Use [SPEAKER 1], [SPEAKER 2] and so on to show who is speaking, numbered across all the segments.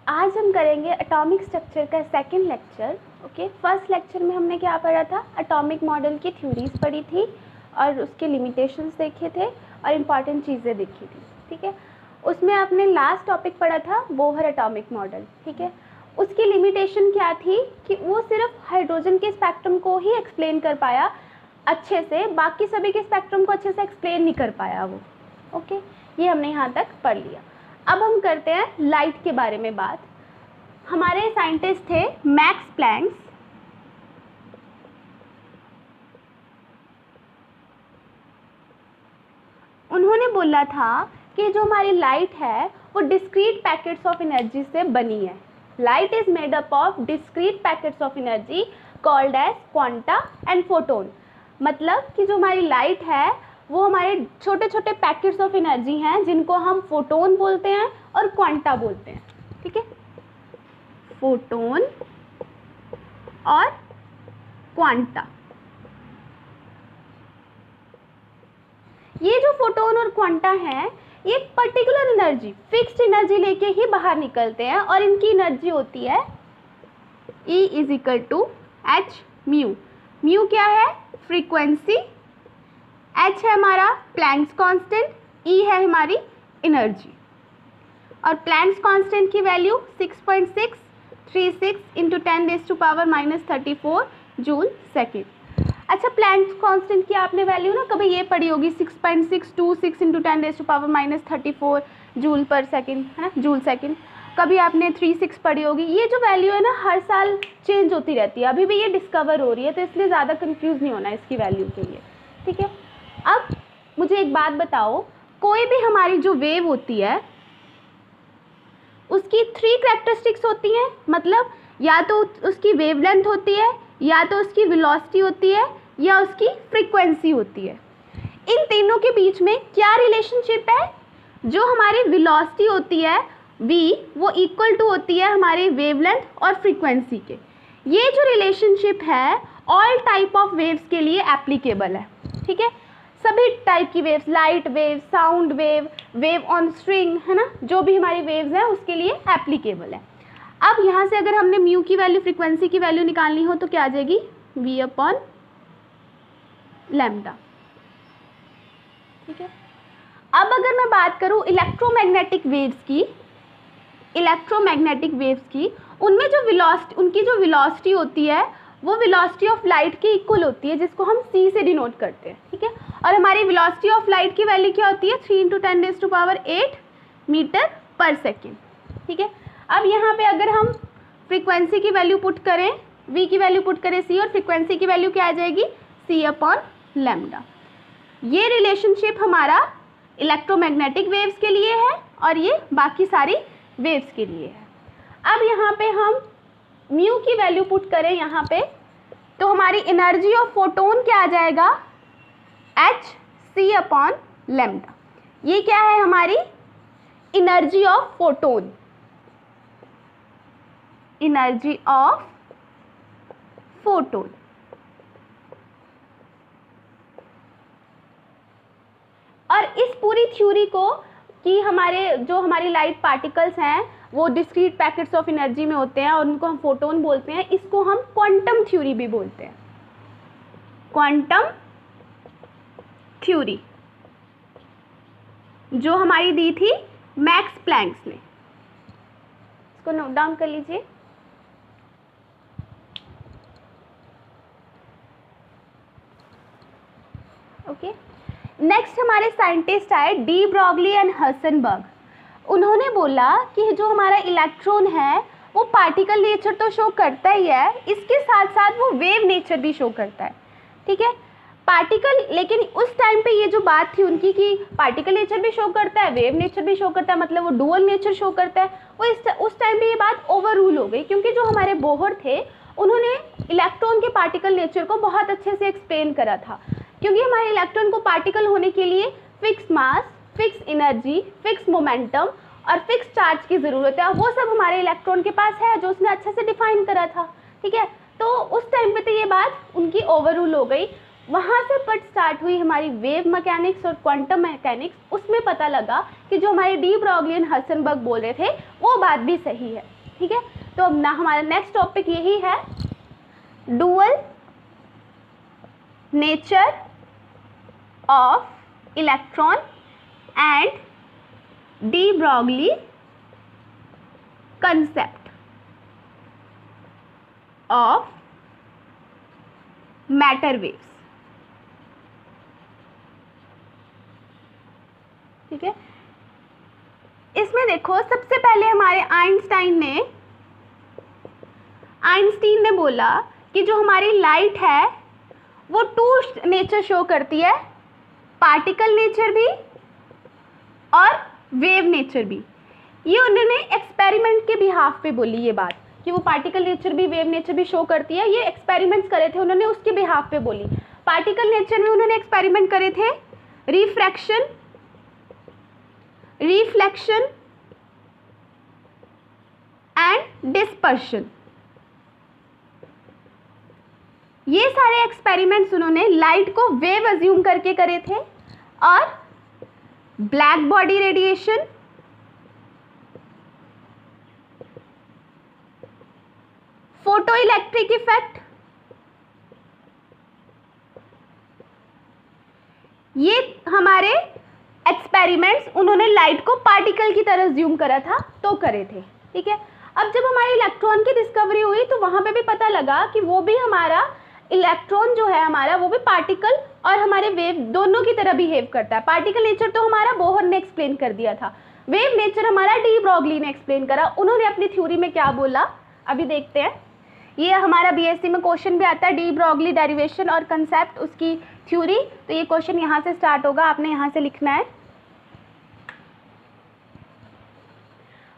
[SPEAKER 1] आज हम करेंगे एटॉमिक स्ट्रक्चर का second lecture. Okay, first lecture में हमने क्या पढ़ा था, एटॉमिक मॉडल की थ्योरीज पढ़ी थी और उसके लिमिटेशंस देखे थे और इम्पॉर्टेंट चीज़ें देखी थी। ठीक है, उसमें आपने लास्ट टॉपिक पढ़ा था बोहर एटॉमिक मॉडल। ठीक है, उसकी लिमिटेशन क्या थी कि वो सिर्फ हाइड्रोजन के स्पेक्ट्रम को ही एक्सप्लेन कर पाया अच्छे से, बाकी सभी के स्पेक्ट्रम को अच्छे से एक्सप्लेन नहीं कर पाया वो। ओके, ये हमने यहाँ तक पढ़ लिया। अब हम करते हैं लाइट के बारे में बात। हमारे साइंटिस्ट थे मैक्स प्लैंक। उन्होंने बोला था कि जो हमारी लाइट है वो डिस्क्रीट पैकेट्स ऑफ एनर्जी से बनी है। Light is made up of discrete packets of energy called as quanta and photon. मतलब कि जो हमारी लाइट है वो हमारे छोटे छोटे पैकेट्स ऑफ एनर्जी हैं जिनको हम फोटोन बोलते हैं और क्वांटा बोलते हैं। ठीक है, फोटोन और क्वांटा। ये जो फोटोन और क्वांटा हैं ये पर्टिकुलर एनर्जी, फिक्स्ड एनर्जी लेके ही बाहर निकलते हैं और इनकी एनर्जी होती है E is equal to H mu. Mu क्या है, फ्रीक्वेंसी, h है हमारा प्लैंक्स कांस्टेंट, E है हमारी एनर्जी। और प्लैंक्स कांस्टेंट की वैल्यू 6.636 इंटू 10⁻⁻34 जूल सेकेंड। अच्छा, प्लैंक्स कांस्टेंट की आपने वैल्यू ना कभी ये पढ़ी होगी 6.626 इंटू 10⁻⁻34 जूल पर सेकेंड, है ना, जूल सेकेंड। कभी आपने 36 पढ़ी होगी। ये जो वैल्यू है ना हर साल चेंज होती रहती है, अभी भी ये डिस्कवर हो रही है, तो इसलिए ज़्यादा कंफ्यूज नहीं होना इसकी वैल्यू के लिए। ठीक है, अब मुझे एक बात बताओ, कोई भी हमारी जो वेव होती है उसकी 3 कैरेक्टरिस्टिक्स होती हैं। मतलब या तो उसकी वेवलेंथ होती है, या तो उसकी वेलोसिटी होती है, या उसकी फ्रीक्वेंसी होती है। इन तीनों के बीच में क्या रिलेशनशिप है? जो हमारी वेलोसिटी होती है v, वो इक्वल टू होती है हमारी वेवलेंथ और फ्रीक्वेंसी के। ये जो रिलेशनशिप है ऑल टाइप ऑफ वेव्स के लिए एप्लीकेबल है। ठीक है, सभी टाइप की waves, light wave, sound wave, wave on string, है ना, जो भी हमारी वेव्स हैं उसके लिए एप्लीकेबल है। अब यहाँ से अगर हमने म्यू की वैल्यू, फ्रीक्वेंसी की वैल्यू निकालनी हो तो क्या आ जाएगी, v अपॉन लैम्डा। ठीक है, अब अगर मैं बात करूँ इलेक्ट्रोमैग्नेटिक वेव्स की, उनमें जो वेलोसिटी, उनकी जो वेलोसिटी होती है वो वेलोसिटी ऑफ लाइट के इक्वल होती है, जिसको हम c से डिनोट करते हैं। ठीक है, और हमारी वेलोसिटी ऑफ लाइट की वैल्यू क्या होती है, 3 × 10⁸ मीटर पर सेकेंड। ठीक है, अब यहाँ पे अगर हम फ्रीक्वेंसी की वैल्यू पुट करें, v की वैल्यू पुट करें c, और फ्रीक्वेंसी की वैल्यू क्या आ जाएगी, c अपॉन लैम्डा। ये रिलेशनशिप हमारा इलेक्ट्रोमैग्नेटिक वेव्स के लिए है और ये बाकी सारी वेव्स के लिए है। अब यहाँ पे हम म्यू की वैल्यू पुट करें यहाँ पे, तो हमारी एनर्जी ऑफ फोटोन क्या आ जाएगा, h c अपॉन लैम्डा। ये क्या है हमारी energy of photon, energy of photon. और इस पूरी थ्योरी को कि हमारी लाइट पार्टिकल्स हैं वो डिस्क्रीट पैकेट्स ऑफ एनर्जी में होते हैं और उनको हम फोटोन बोलते हैं, इसको हम क्वांटम थ्योरी भी बोलते हैं। क्वांटम थ्योरी जो हमारी दी थी मैक्स प्लैंक्स ने, इसको नोट डाउन कर लीजिए। ओके, नेक्स्ट हमारे साइंटिस्ट आए डी ब्रॉगली एंड हर्सेनबर्ग। उन्होंने बोला कि जो हमारा इलेक्ट्रॉन है वो पार्टिकल नेचर तो शो करता ही है, इसके साथ साथ वो वेव नेचर भी शो करता है। ठीक है, पार्टिकल, लेकिन उस टाइम पे ये जो बात थी उनकी कि पार्टिकल नेचर भी शो करता है, वेव नेचर भी शो करता है, मतलब वो डुअल नेचर शो करता है, वो उस टाइम पे ये बात ओवर रूल हो गई, क्योंकि जो हमारे बोहर थे उन्होंने इलेक्ट्रॉन के पार्टिकल नेचर को बहुत अच्छे से एक्सप्लेन करा था। क्योंकि हमारे इलेक्ट्रॉन को पार्टिकल होने के लिए fix mass, fix energy, fix momentum और फिक्स चार्ज की ज़रूरत है, वो सब हमारे इलेक्ट्रॉन के पास है जो उसने अच्छे से डिफाइन करा था। ठीक है, तो उस टाइम पे तो ये बात उनकी ओवर रूल हो गई। वहाँ से पट स्टार्ट हुई हमारी वेव मैकेनिक्स और क्वांटम मैकेनिक्स। उसमें पता लगा कि जो हमारे डी ब्रॉगली एंड हर्सेनबर्ग बोल रहे थे वो बात भी सही है। ठीक है, तो अब ना हमारा नेक्स्ट टॉपिक यही है, dual nature of electron and de Broglie concept of matter waves. ठीक है, इसमें देखो सबसे पहले हमारे आइंस्टाइन ने बोला कि जो हमारी लाइट है वो टू नेचर शो करती है, पार्टिकल नेचर भी और वेव नेचर भी। ये उन्होंने एक्सपेरिमेंट के बिहाफ पे बोली ये बात कि वो पार्टिकल नेचर भी वेव नेचर भी शो करती है। ये एक्सपेरिमेंट्स करे थे उन्होंने, उसके बिहाफ पे बोली। पार्टिकल नेचर में उन्होंने एक्सपेरिमेंट करे थे रिफ्रैक्शन, रिफ्लेक्शन एंड डिस्पर्शन। ये सारे एक्सपेरिमेंट्स उन्होंने लाइट को वेव अज्यूम करके करे थे, और black body radiation, photo electric effect, ये हमारे एक्सपेरिमेंट्स उन्होंने लाइट को पार्टिकल की तरह अज्यूम करा था तो करे थे। ठीक है, अब जब हमारे इलेक्ट्रॉन की डिस्कवरी हुई तो वहां पे भी पता लगा कि वो भी हमारा इलेक्ट्रॉन जो है हमारा, वो भी पार्टिकल और हमारे वेव दोनों की तरह बिहेव करता है। पार्टिकल नेचर तो हमारा बोहर ने एक्सप्लेन कर दिया था, वेव नेचर हमारा डी ब्रॉगली ने एक्सप्लेन करा। उन्होंने अपनी थ्योरी में क्या बोला अभी देखते हैं। ये हमारा बीएससी में क्वेश्चन भी आता है, डी ब्रॉगली डेरिवेशन और कंसेप्ट, उसकी थ्योरी। तो ये क्वेश्चन यहाँ से स्टार्ट होगा, आपने यहाँ से लिखना है।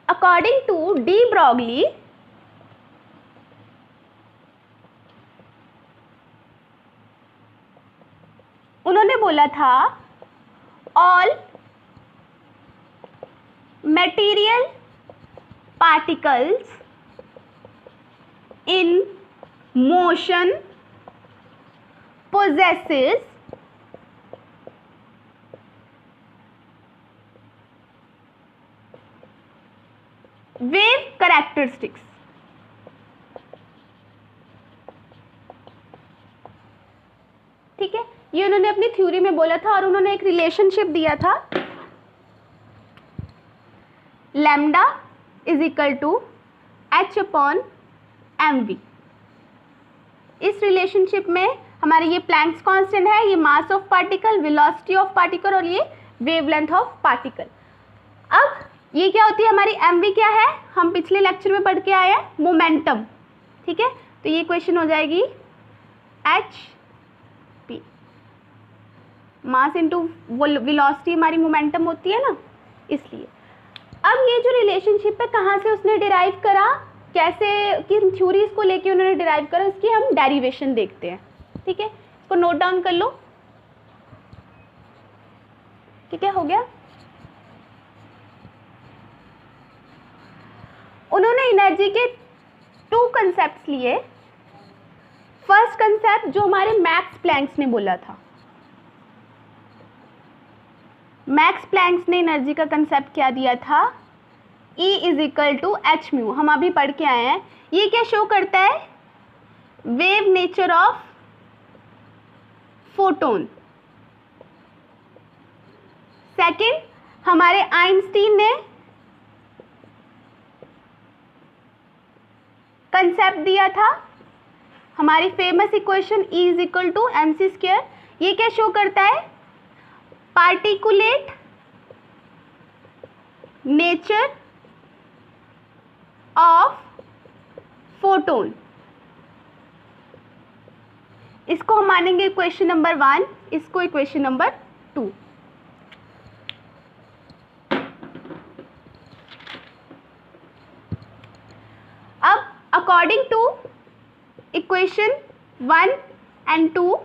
[SPEAKER 1] अकॉर्डिंग टू डी ब्रॉगली, उन्होंने बोला था all material particles in motion possesses wave characteristics। ठीक है, ये उन्होंने अपनी थ्योरी में बोला था, और उन्होंने एक रिलेशनशिप दिया था, lambda is equal to H upon mv। इस रिलेशनशिप में हमारे ये प्लैंक्स कांस्टेंट है, ये mass of particle, velocity of particle और ये वेवलेंथ ऑफ पार्टिकल। अब ये क्या होती है हमारी mv, क्या है हम पिछले लेक्चर में पढ़ के आए हैं, मोमेंटम। ठीक है, तो ये क्वेश्चन हो जाएगी hp, मास इनटू वेलोसिटी हमारी मोमेंटम होती है ना, इसलिए। अब ये जो रिलेशनशिप है कहाँ से उसने डिराइव करा, कैसे, किन थ्योरीज को लेके उन्होंने डिराइव करा, इसकी हम डेरिवेशन देखते हैं। ठीक है, इसको नोट डाउन कर लो। ठीक है, हो गया। उन्होंने एनर्जी के टू कंसेप्ट लिए। फर्स्ट कंसेप्ट जो हमारे मैक्स प्लैंक्स ने बोला था, मैक्स प्लैंक्स ने एनर्जी का कंसेप्ट क्या दिया था, E is equal to H mu, हम अभी पढ़ के आए हैं। ये क्या शो करता है, wave nature of photon. Second, हमारे आइंस्टीन ने कंसेप्ट दिया था, हमारी famous equation E is equal to mc square. ये क्या शो करता है, पार्टिकुलेट नेचर ऑफ फोटोन। इसको हम मानेंगे इक्वेशन नंबर 1, इसको इक्वेशन नंबर 2। अब अकॉर्डिंग टू इक्वेशन 1 एंड 2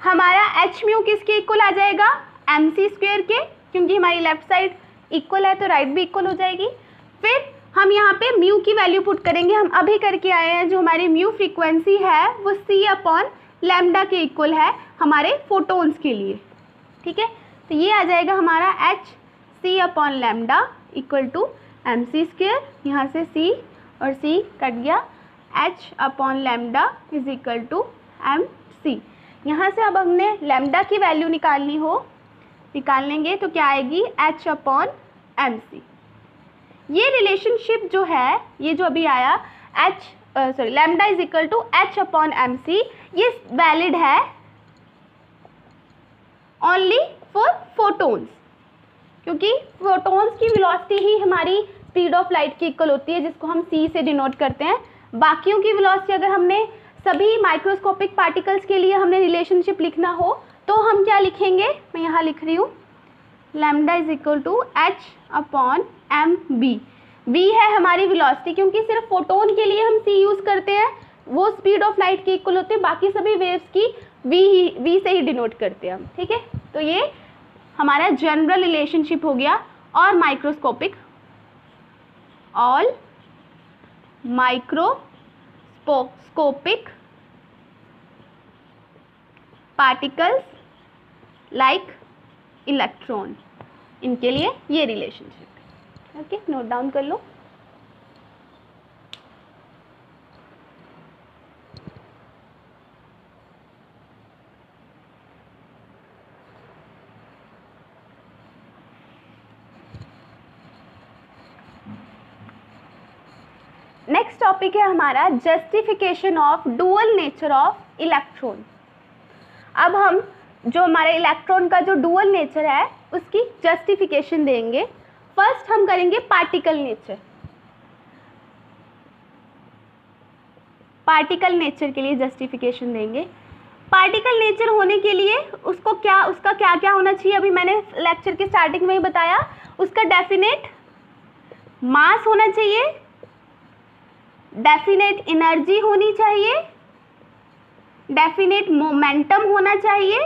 [SPEAKER 1] हमारा एच म्यू किसके इक्वल आ जाएगा, mc स्क्वायर के, क्योंकि हमारी लेफ्ट साइड इक्वल है तो राइट भी इक्वल हो जाएगी। फिर हम यहाँ पे म्यू की वैल्यू पुट करेंगे, हम अभी करके आए हैं। जो हमारी म्यू फ्रीक्वेंसी है वो c अपॉन लैम्डा के इक्वल है हमारे फोटोन्स के लिए। ठीक है, तो ये आ जाएगा हमारा h c upon lambda equal to mc², यहाँ से c और c कट गया, h/λ is equal to mc। यहाँ से अब हमने लैम्डा की वैल्यू निकालेंगे तो क्या आएगी, h/mc। ये रिलेशनशिप जो है, ये जो अभी आया lambda is equal to h/mc, ये वैलिड है ओनली फॉर फोटोन्स, क्योंकि फोटोन्स की वेलोसिटी ही हमारी स्पीड ऑफ लाइट की इक्वल होती है, जिसको हम c से डिनोट करते हैं। बाकियों की वेलोसिटी अगर हमने सभी माइक्रोस्कोपिक पार्टिकल्स के लिए हमने रिलेशनशिप लिखना हो तो हम क्या लिखेंगे, मैं यहाँ लिख रही हूँ, lambda is equal to h/mb। v है हमारी वेलोसिटी, क्योंकि सिर्फ फोटोन के लिए हम c यूज़ करते हैं, वो स्पीड ऑफ लाइट की इक्वल होती है, बाकी सभी वेव्स की v से ही डिनोट करते हैं हम, ठीक है। तो ये हमारा जनरल रिलेशनशिप हो गया। और microscopic, all microscopic particles like electron, इनके लिए ये रिलेशनशिप, ओके, नोट डाउन कर लो। नेक्स्ट टॉपिक है हमारा justification of dual nature of electron. अब हम जो हमारे इलेक्ट्रॉन का जो डुअल नेचर है उसकी जस्टिफिकेशन देंगे। फर्स्ट हम करेंगे पार्टिकल नेचर। पार्टिकल नेचर के लिए जस्टिफिकेशन देंगे। पार्टिकल नेचर होने के लिए उसका क्या क्या होना चाहिए, अभी मैंने लेक्चर के स्टार्टिंग में ही बताया। उसका डेफिनेट मास होना चाहिए, डेफिनेट एनर्जी होनी चाहिए, डेफिनेट मोमेंटम होना चाहिए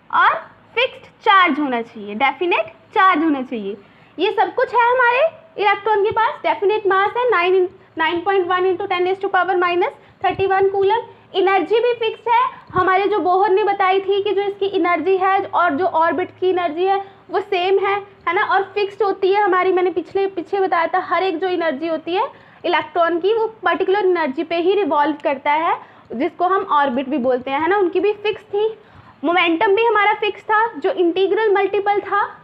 [SPEAKER 1] और फिक्स्ड चार्ज होना चाहिए, डेफिनेट चार्ज होना चाहिए। ये सब कुछ है हमारे इलेक्ट्रॉन के पास। डेफिनेट मास है 9.1 × 10⁻³ कूलम। एनर्जी भी फिक्स है, हमारे जो बोहर ने बताई थी कि जो इसकी एनर्जी है और जो ऑर्बिट की एनर्जी है वो सेम है ना, और फिक्स्ड होती है हमारी। मैंने पीछे बताया था, हर एक जो एनर्जी होती है इलेक्ट्रॉन की वो पर्टिकुलर एनर्जी पे ही रिवॉल्व करता है, जिसको हम ऑर्बिट भी बोलते हैं, है ना। उनकी भी फिक्स थी। मोमेंटम भी हमारा फिक्स था, जो इंटीग्रल मल्टीपल था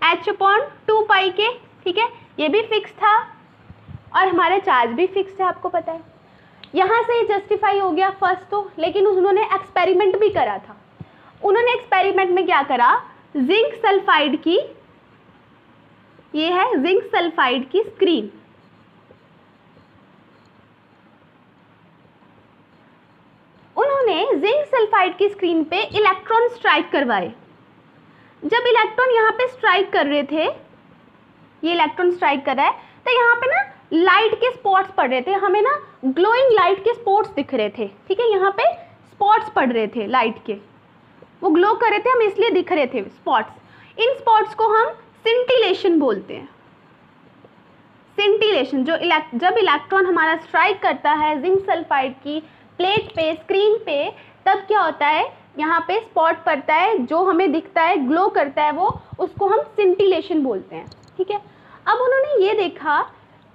[SPEAKER 1] h/2π के, ठीक है, ये भी फिक्स था। और हमारा चार्ज भी फिक्स है, आपको पता है। यहाँ से जस्टिफाई हो गया फर्स्ट तो, लेकिन उन्होंने एक्सपेरिमेंट भी करा था। उन्होंने एक्सपेरिमेंट में क्या करा, जिंक सल्फाइड की, ये है जिंक सल्फाइड की स्क्रीन, उन्होंने जिंक सल्फाइड की स्क्रीन पे इलेक्ट्रॉन स्ट्राइक करवाए। जब इलेक्ट्रॉन यहाँ पे स्ट्राइक कर रहे थे, ये इलेक्ट्रॉन स्ट्राइक कर रहा है, तो यहाँ पे ना लाइट के स्पॉट्स पड़ रहे थे, हमें ना ग्लोइंग लाइट के स्पॉट्स दिख रहे थे, ठीक है। यहाँ पे स्पॉट्स पड़ रहे थे लाइट के, वो ग्लो कर रहे थे, हम इसलिए दिख रहे थे स्पॉट्स। इन स्पॉट्स को हम सिंटिलेशन बोलते हैं। सिंटिलेशन, जब इलेक्ट्रॉन हमारा स्ट्राइक करता है जिंक सल्फाइड की प्लेट पे, स्क्रीन पे, तब क्या होता है, यहाँ पे स्पॉट पड़ता है, जो हमें दिखता है, ग्लो करता है, वो उसको हम सिंटिलेशन बोलते हैं, ठीक है। अब उन्होंने ये देखा,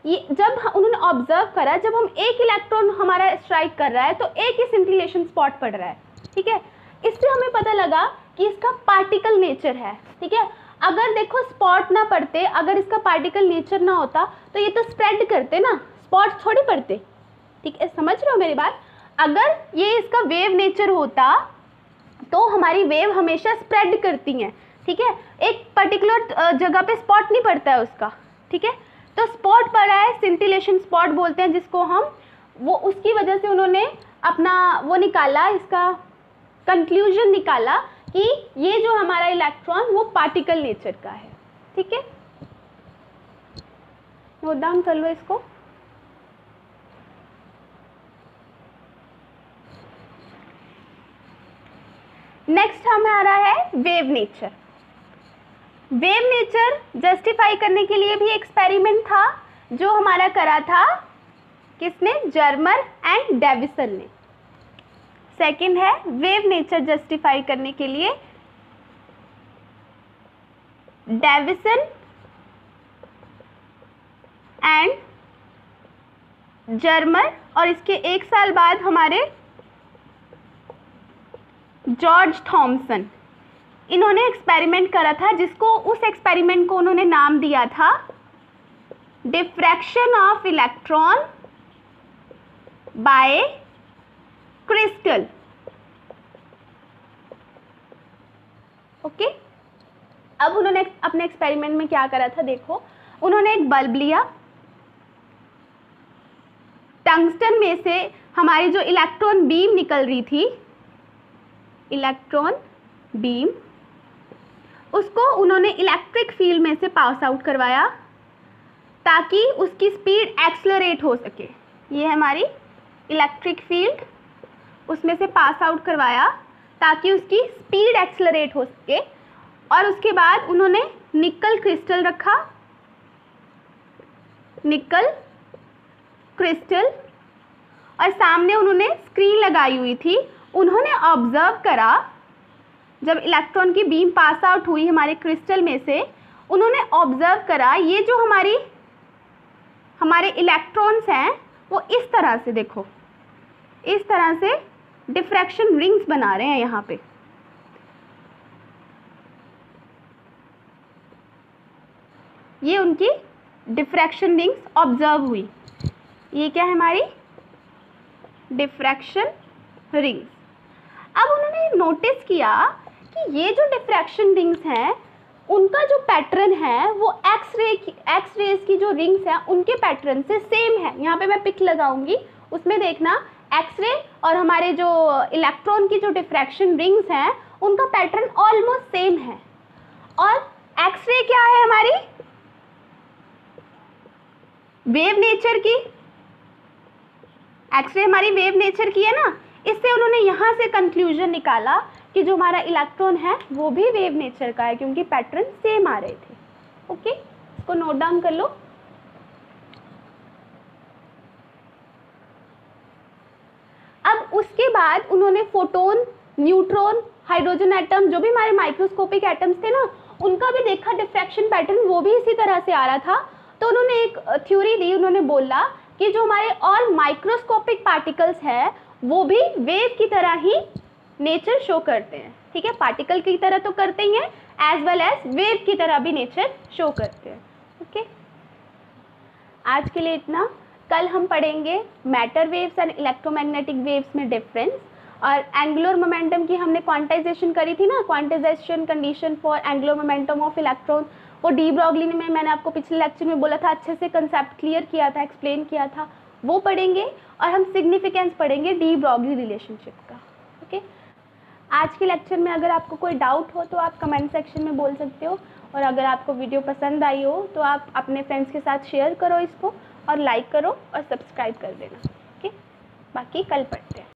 [SPEAKER 1] जब उन्होंने ऑब्जर्व करा, जब हम एक इलेक्ट्रॉन हमारा स्ट्राइक कर रहा है तो एक ही सिंटिलेशन स्पॉट पड़ रहा है, ठीक है। इससे हमें पता लगा कि इसका पार्टिकल नेचर है, ठीक है। अगर देखो स्पॉट ना पड़ते, अगर इसका पार्टिकल नेचर ना होता तो ये तो स्प्रेड करते ना, स्पॉट थोड़ी पड़ते, ठीक है। समझ रहे हो मेरी बात। अगर ये इसका वेव नेचर होता तो हमारी वेव हमेशा स्प्रेड करती हैं, ठीक है। एक पर्टिकुलर जगह पे स्पॉट नहीं पड़ता है उसका, ठीक है। तो स्पॉट पड़ा है, सिंटिलेशन स्पॉट बोलते हैं जिसको हम, वो उसकी वजह से उन्होंने अपना वो निकाला, इसका कंक्लूजन निकाला कि ये जो हमारा इलेक्ट्रॉन वो पार्टिकल नेचर का है, ठीक है। नोट डाउन कर लो इसको। नेक्स्ट हमारा है wave nature. Wave nature justify करने के लिए भी एक्सपेरिमेंट था, जो हमारा करा था किसने, जर्मर एंड डेविसन ने। सेकंड है वेव नेचर जस्टिफाई करने के लिए डेविसन एंड जर्मर, और इसके एक साल बाद हमारे जॉर्ज थॉमसन, इन्होंने एक्सपेरिमेंट करा था, जिसको उस एक्सपेरिमेंट को उन्होंने नाम दिया था diffraction of electron by crystal. Okay, अब उन्होंने अपने एक्सपेरिमेंट में क्या करा था, देखो, उन्होंने एक बल्ब लिया, टंगस्टन में से हमारी जो इलेक्ट्रॉन बीम निकल रही थी, इलेक्ट्रॉन बीम, उसको उन्होंने इलेक्ट्रिक फील्ड में से पास आउट करवाया ताकि उसकी स्पीड एक्सेलरेट हो सके। ये है हमारी इलेक्ट्रिक फील्ड, उसमें से पास आउट करवाया ताकि उसकी स्पीड एक्सेलरेट हो सके। और उसके बाद उन्होंने निकल क्रिस्टल रखा, निकल क्रिस्टल, और सामने उन्होंने स्क्रीन लगाई हुई थी। उन्होंने ऑब्जर्व करा, जब इलेक्ट्रॉन की बीम पास आउट हुई हमारे क्रिस्टल में से, उन्होंने ऑब्जर्व करा ये जो हमारे इलेक्ट्रॉन्स हैं वो इस तरह से, देखो, इस तरह से डिफ्रैक्शन रिंग्स बना रहे हैं यहाँ पे। ये उनकी डिफ्रैक्शन रिंग्स ऑब्जर्व हुई। ये क्या है, हमारी डिफ्रैक्शन रिंग्स। अब उन्होंने नोटिस किया कि ये जो डिफ्रैक्शन रिंग्स हैं उनका जो पैटर्न है वो एक्स रेज की जो रिंग्स हैं उनके पैटर्न से सेम है। यहाँ पे मैं पिक लगाऊंगी, उसमें देखना एक्स रे और हमारे जो इलेक्ट्रॉन की जो डिफ्रैक्शन रिंग्स हैं उनका पैटर्न ऑलमोस्ट सेम है। और एक्स रे क्या है, हमारी वेव नेचर की, एक्स रे हमारी वेव नेचर की है ना। इससे उन्होंने यहाँ से कंक्लूजन निकाला कि जो हमारा इलेक्ट्रॉन है वो भी वेव नेचर का है, क्योंकि पैटर्न सेम आ रहे थे। ओके, इसको नोट डाउन कर लो। अब उसके बाद उन्होंने फोटोन, न्यूट्रॉन, हाइड्रोजन एटम, जो भी हमारे माइक्रोस्कोपिक एटम्स थे ना, उनका भी देखा डिफ्रैक्शन पैटर्न वो भी इसी तरह से आ रहा था। तो उन्होंने एक थ्योरी दी, उन्होंने बोला कि जो हमारे ऑल माइक्रोस्कोपिक पार्टिकल्स है वो भी वेव की तरह ही नेचर शो करते हैं। ठीक है, पार्टिकल की तरह तो करते ही हैं, एज वेल एज वेव की तरह भी नेचर शो करते हैं। ओके, आज के लिए इतना। कल हम पढ़ेंगे matter waves and electromagnetic waves में डिफरेंस, और एंगुलर मोमेंटम की हमने क्वांटाइजेशन करी थी ना, quantization condition for angular momentum of electron, वो डी ब्रॉगली में मैंने आपको पिछले लेक्चर में बोला था, अच्छे से कंसेप्ट क्लियर किया था, एक्सप्लेन किया था, वो पढ़ेंगे। और हम सिग्निफिकेंस पढ़ेंगे डी ब्रॉगली रिलेशनशिप का। ओके, आज के लेक्चर में अगर आपको कोई डाउट हो तो आप कमेंट सेक्शन में बोल सकते हो, और अगर आपको वीडियो पसंद आई हो तो आप अपने फ्रेंड्स के साथ शेयर करो इसको, और लाइक करो और सब्सक्राइब कर देना। ओके, बाकी कल पढ़ते हैं।